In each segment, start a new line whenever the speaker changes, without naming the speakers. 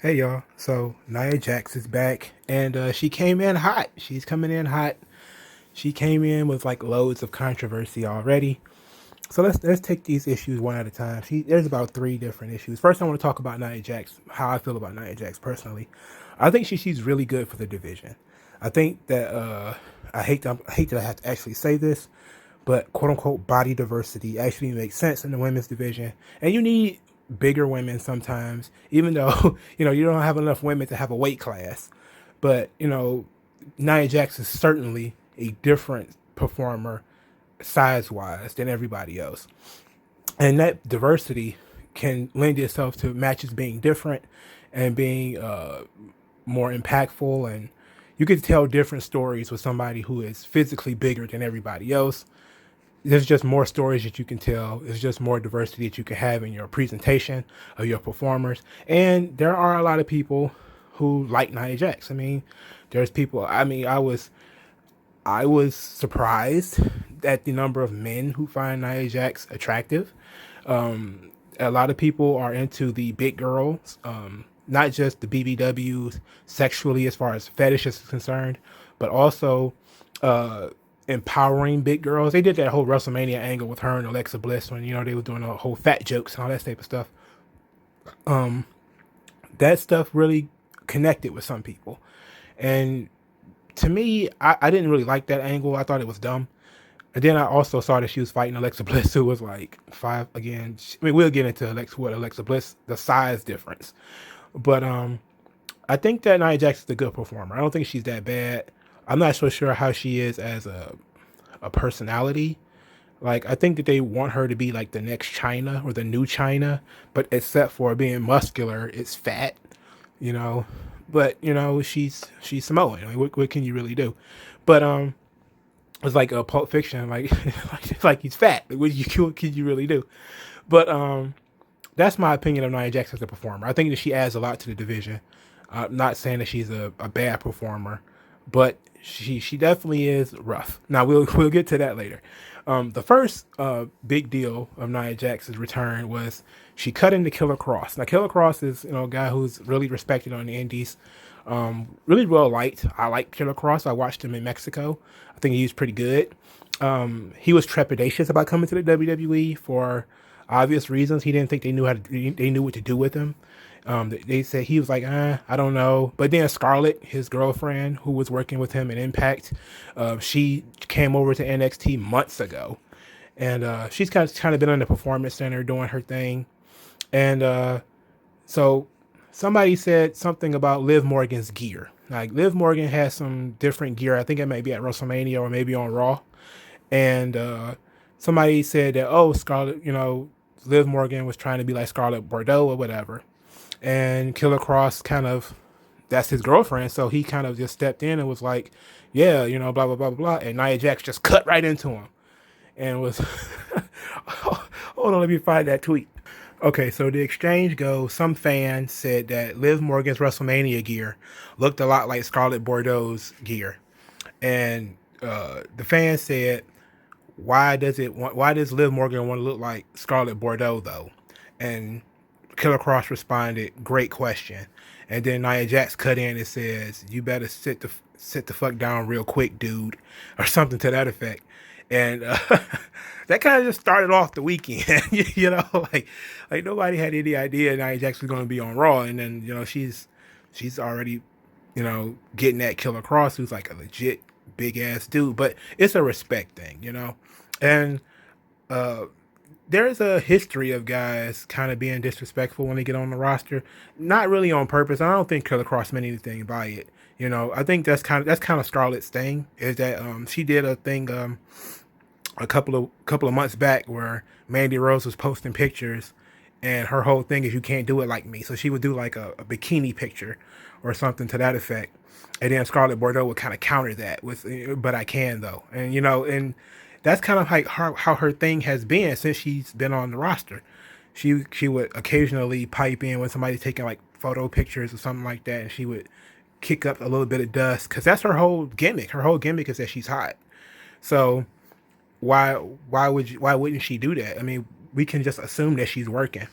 Hey y'all, so Nia Jax is back, and she came in hot. She's coming in hot. She came in with like loads of controversy already. So let's take these issues one at a time. There's about three different issues. First, I want to talk about Nia Jax. How I feel about Nia Jax personally. I think she's really good for the division. I think that I hate that I have to actually say this, but quote unquote body diversity actually makes sense in the women's division. And you need bigger women sometimes, even though you don't have enough women to have a weight class. But Nia Jax is certainly a different performer size wise than everybody else. And that diversity can lend itself to matches being different and being more impactful. And you can tell different stories with somebody who is physically bigger than everybody else. There's just more stories that you can tell. There's just more diversity that you can have in your presentation of your performers. And there are a lot of people who like Nia Jax. I mean, there's people. I mean, I was surprised at the number of men who find Nia Jax attractive. A lot of people are into the big girls, not just the BBWs sexually as far as fetish is concerned, but also uh, empowering big girls. They did that whole WrestleMania angle with her and Alexa Bliss when they were doing a whole fat jokes and all that type of stuff. That stuff really connected with some people, and to me, I didn't really like that angle. I thought it was dumb. And then I also saw that she was fighting Alexa Bliss, who was like five again. I mean, we'll get into Alexa Bliss, the size difference, but I think that Nia Jax is a good performer. I don't think she's that bad. I'm not so sure how she is as a personality. Like, I think that they want her to be like the next China or the new China, but except for being muscular, it's fat, you know. But she's Samoan. I mean, what can you really do? But it's like a Pulp Fiction, like like he's fat. Like, what can you really do? But that's my opinion of Nia Jax as a performer. I think that she adds a lot to the division. I'm not saying that she's a bad performer, but she definitely is rough. Now we'll get to that later. The first big deal of Nia Jax's return was she cut into Killer Cross. Now Killer Cross is a guy who's really respected on the Indies, really well liked. I like Killer Cross. I watched him in Mexico. I think he was pretty good. He was trepidatious about coming to the WWE for obvious reasons. He didn't think they knew what to do with him. They said he was like, I don't know. But then Scarlett, his girlfriend, who was working with him in Impact, she came over to NXT months ago, and she's kind of been on the Performance Center doing her thing. And so somebody said something about Liv Morgan's gear. Like, Liv Morgan has some different gear. I think it might be at WrestleMania or maybe on Raw. And somebody said that, oh, Scarlett, Liv Morgan was trying to be like Scarlett Bordeaux or whatever. And Killer Cross that's his girlfriend, so he kind of just stepped in and was like, yeah, blah blah blah blah, and Nia Jax just cut right into him and was hold on, let me find that tweet. Okay, so the exchange goes, some fan said that Liv Morgan's WrestleMania gear looked a lot like Scarlett Bordeaux's gear, and the fan said, why does Liv Morgan want to look like Scarlett Bordeaux though? And Killer Cross responded, "Great question." And then Nia Jax cut in and says, "You better sit the fuck down real quick, dude," or something to that effect. And that kind of just started off the weekend. Like nobody had any idea Nia Jax was going to be on Raw, and then she's already getting at Killer Cross, who's like a legit big ass dude. But it's a respect thing. And uh, there's a history of guys kind of being disrespectful when they get on the roster, not really on purpose. I don't think Killer Cross meant anything by it. I think that's kind of Scarlett's thing. Is that she did a thing a couple of months back where Mandy Rose was posting pictures, and her whole thing is you can't do it like me. So she would do like a bikini picture or something to that effect, and then Scarlett Bordeaux would kind of counter that with, "But I can though," and that's kind of like how her thing has been since she's been on the roster. She would occasionally pipe in when somebody's taking like photo pictures or something like that, and she would kick up a little bit of dust because that's her whole gimmick. Her whole gimmick is that she's hot. So why wouldn't she do that? I mean, we can just assume that she's working.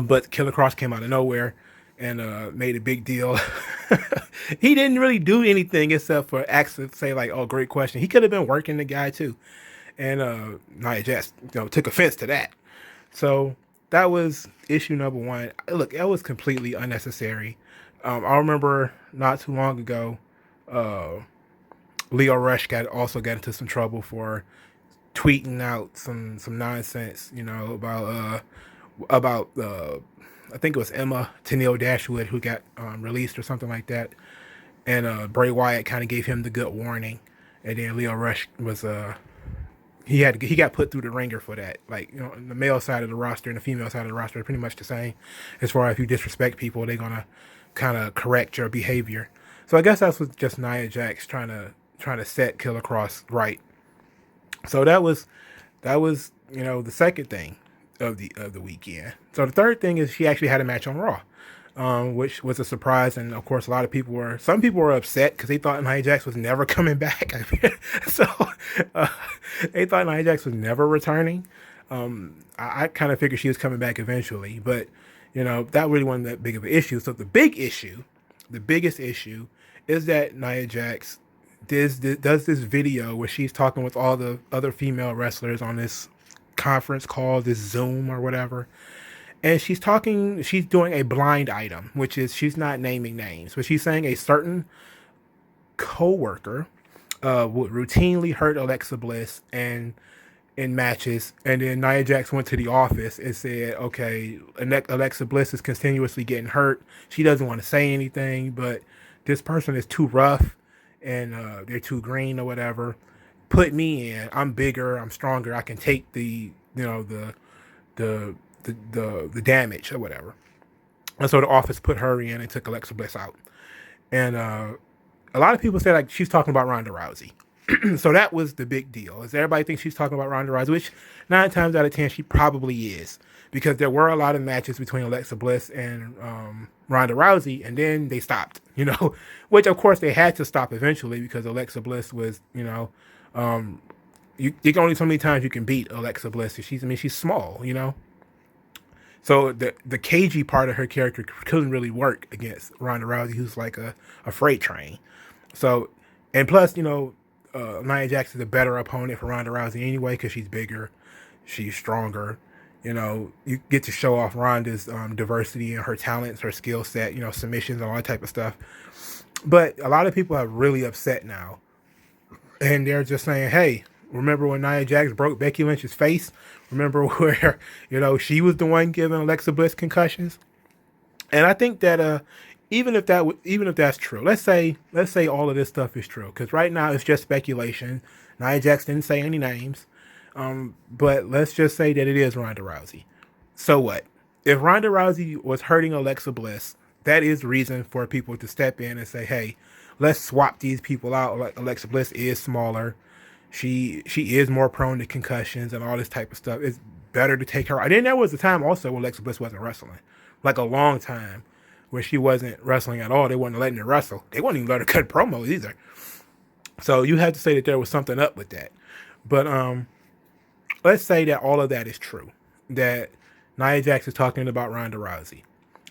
But Killer Cross came out of nowhere, and made a big deal. He didn't really do anything except for actually say like, "Oh, great question." He could have been working the guy too, and Nia Jax, took offense to that. So that was issue number one. Look, that was completely unnecessary. I remember not too long ago, uh, Leo Rush got into some trouble for tweeting out some nonsense, about I think it was Emma Tennille Dashwood who got released or something like that, and Bray Wyatt kind of gave him the good warning, and then Leo Rush was he got put through the ringer for that. Like, the male side of the roster and the female side of the roster are pretty much the same. As far as if you disrespect people, they're gonna kind of correct your behavior. So I guess that's what just Nia Jax trying to set Killer Cross right. So that was the second thing of the weekend. So the third thing is she actually had a match on Raw, which was a surprise, and of course some people were upset because they thought Nia Jax was never coming back. So uh, they thought Nia Jax was never returning. I kind of figured she was coming back eventually, but that really wasn't that big of an issue. So the biggest issue, is that Nia Jax does this video where she's talking with all the other female wrestlers on this conference call, this Zoom or whatever. And she's doing a blind item, which is she's not naming names, but she's saying a certain coworker would routinely hurt Alexa Bliss and in matches. And then Nia Jax went to the office and said, okay, Alexa Bliss is continuously getting hurt. She doesn't want to say anything, but this person is too rough and they're too green or whatever. Put me in. I'm bigger. I'm stronger. I can take the the damage or whatever. And so the office put her in and took Alexa Bliss out. And a lot of people say like she's talking about Ronda Rousey. So that was the big deal. Is everybody thinks she's talking about Ronda Rousey, which 9 times out of 10 she probably is, because there were a lot of matches between Alexa Bliss and Ronda Rousey, and then they stopped. Which of course they had to stop eventually because Alexa Bliss was, you can only so many times you can beat Alexa Bliss. She's small, So the cagey part of her character couldn't really work against Ronda Rousey, who's like a freight train. So, and plus, Nia Jax is a better opponent for Ronda Rousey anyway because she's bigger, she's stronger. You get to show off Ronda's diversity and her talents, her skill set, submissions, all that type of stuff. But a lot of people are really upset now, and they're just saying, "Hey, remember when Nia Jax broke Becky Lynch's face? Remember where she was the one giving Alexa Bliss concussions?" And I think that even if that's true, let's say all of this stuff is true, because right now it's just speculation. Nia Jax didn't say any names, but let's just say that it is Ronda Rousey. So what? If Ronda Rousey was hurting Alexa Bliss, that is reason for people to step in and say, "Hey, let's swap these people out." Like Alexa Bliss is smaller. She is more prone to concussions and all this type of stuff. It's better to take her. And then there was a time also when Alexa Bliss wasn't wrestling, like a long time where she wasn't wrestling at all. They wasn't letting her wrestle. They wouldn't even let her cut promos either. So you have to say that there was something up with that. But let's say that all of that is true, that Nia Jax is talking about Ronda Rousey.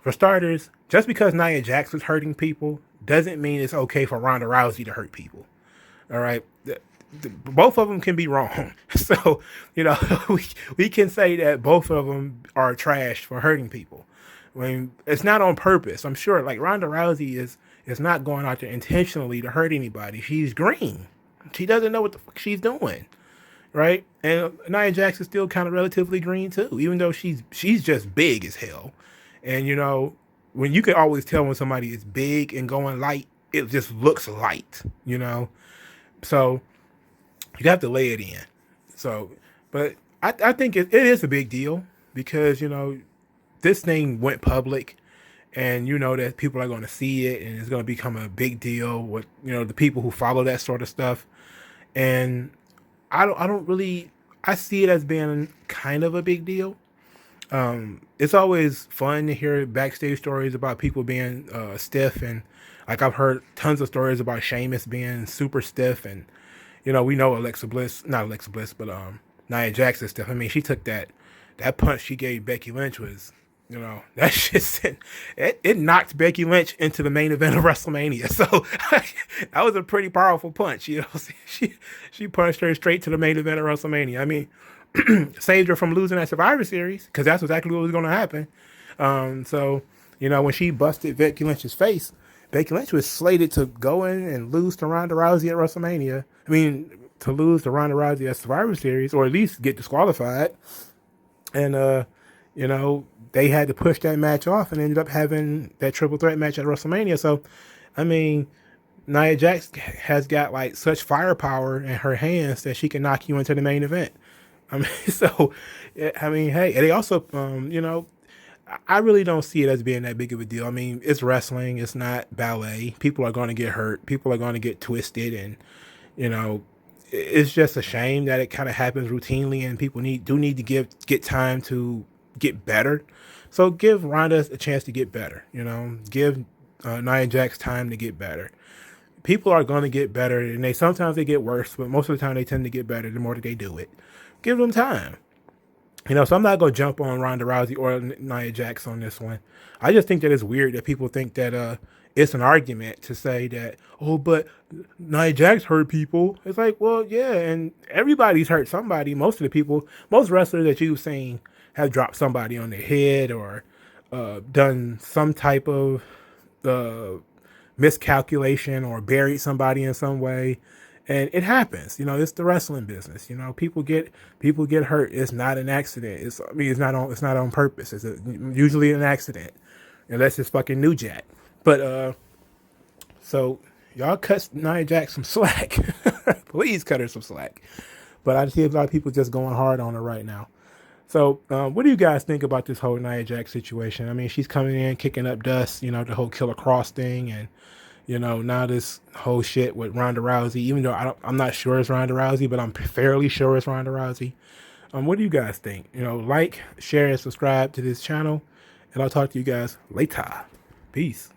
For starters, just because Nia Jax was hurting people doesn't mean it's okay for Ronda Rousey to hurt people. All right? Both of them can be wrong. So, we can say that both of them are trash for hurting people. I mean, it's not on purpose. I'm sure, like, Ronda Rousey is not going out there intentionally to hurt anybody. She's green. She doesn't know what the fuck she's doing, right? And Nia Jax is still kind of relatively green, too, even though she's just big as hell. And, when you can always tell when somebody is big and going light, it just looks light, So you have to lay it in. So, but I think it is a big deal because, this thing went public and that people are going to see it and it's going to become a big deal with, the people who follow that sort of stuff. And I see it as being kind of a big deal. It's always fun to hear backstage stories about people being stiff, and like I've heard tons of stories about Sheamus being super stiff, and we know not Alexa Bliss, but Nia Jax is stiff. I mean, she took that punch she gave Becky Lynch was That shit sent, it knocked Becky Lynch into the main event of WrestleMania. So that was a pretty powerful punch. She punched her straight to the main event of WrestleMania. I mean, saved her from losing that Survivor Series because that's exactly what was going to happen. So when she busted Becky Lynch's face, Becky Lynch was slated to go in and lose to Ronda Rousey at WrestleMania. I mean, to lose to Ronda Rousey at Survivor Series, or at least get disqualified. And they had to push that match off and ended up having that triple threat match at WrestleMania. So, I mean, Nia Jax has got like such firepower in her hands that she can knock you into the main event. I mean, so, I mean, hey, and they also, I really don't see it as being that big of a deal. I mean, it's wrestling. It's not ballet. People are going to get hurt. People are going to get twisted. And, it's just a shame that it kind of happens routinely and people need to get time to get better. So give Ronda a chance to get better, give Nia Jax time to get better. People are going to get better, and sometimes they get worse, but most of the time they tend to get better the more that they do it. Give them time. So I'm not going to jump on Ronda Rousey or Nia Jax on this one. I just think that it's weird that people think that it's an argument to say that, oh, but Nia Jax hurt people. It's like, well, yeah, and everybody's hurt somebody. Most wrestlers that you've seen have dropped somebody on their head or done some type of miscalculation or buried somebody in some way. And it happens, it's the wrestling business. People get hurt. It's not an accident. It's not on purpose. It's usually an accident, unless it's fucking New Jack. But so y'all cut Nia Jax some slack. Please cut her some slack. But I see a lot of people just going hard on her right now. So what do you guys think about this whole Nia Jax situation? I mean, she's coming in, kicking up dust, the whole Killer Cross thing, and now this whole shit with Ronda Rousey, even though I'm not sure it's Ronda Rousey, but I'm fairly sure it's Ronda Rousey. What do you guys think? Like, share, and subscribe to this channel, and I'll talk to you guys later. Peace.